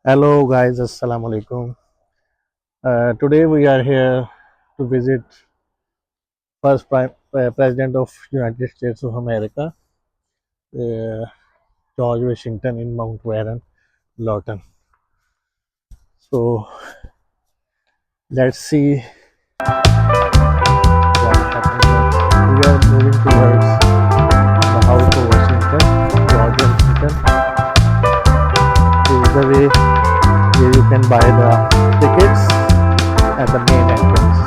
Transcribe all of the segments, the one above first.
Hello guys, assalamu alaikum. Today we are here to visit president of United States of America, uh, George Washington in Mount Vernon, Lorton. So let's see what happens next. We are moving towards the house of Washington, George Washington. This is the way where you can buy the tickets at the main entrance.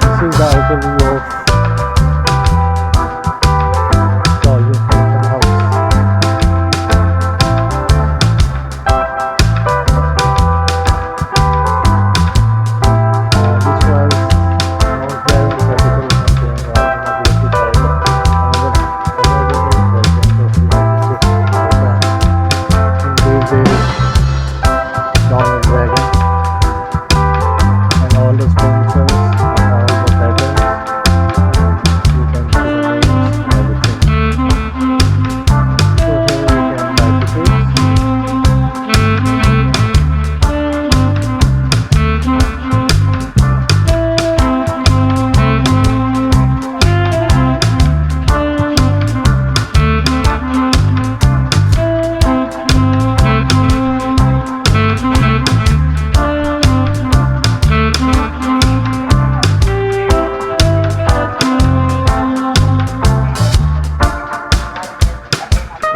This is the outer view of George Washington House. This was Mount Vernon Capital Campaign inaugurated by another president of United States of America in these days, Donald Reagan, and all the sponsors and all the patterns. You can see the names and everything. So here you can buy tickets.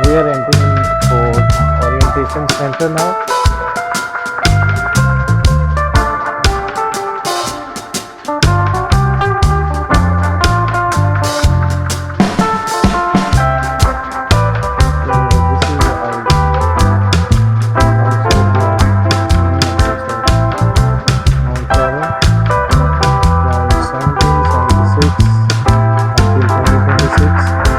We are entering for orientation center now. This is Mount Vernon from 1776 until 2026.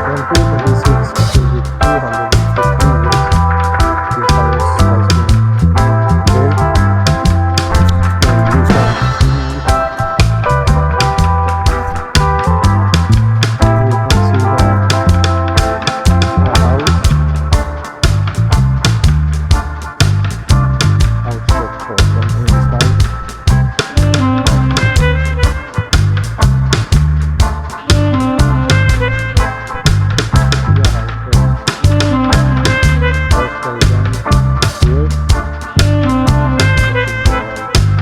In 2026 it will be 250 years this house has been built. And you can see the house from inside. We are heading towards the historic area, the mansion and the museum.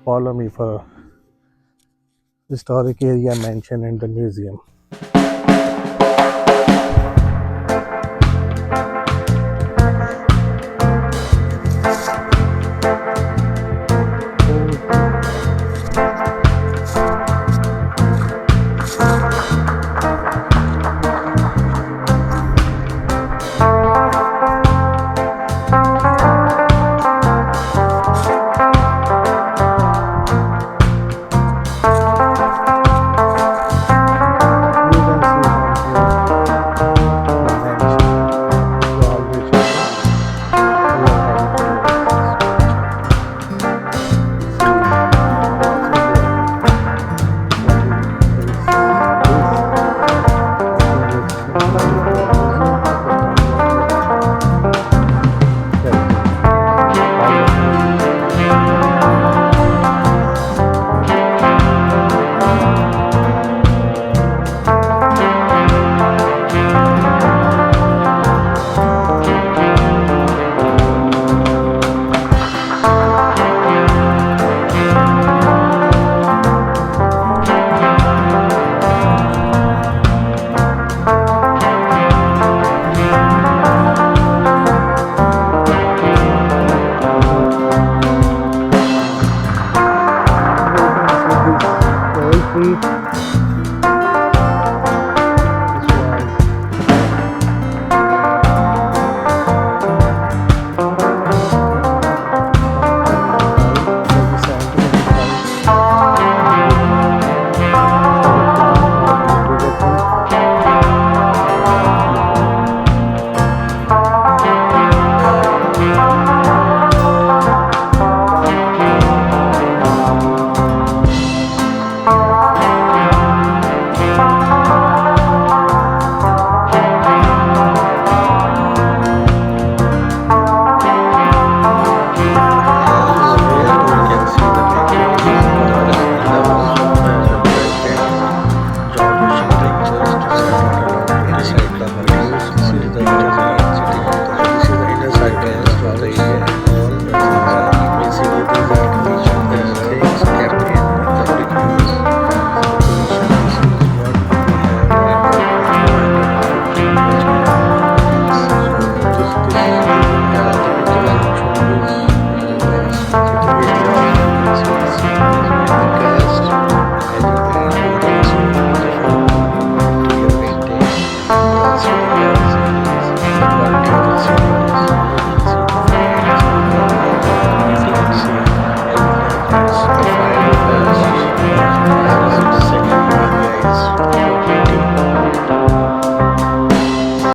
Follow me for historic area, mansion and the museum.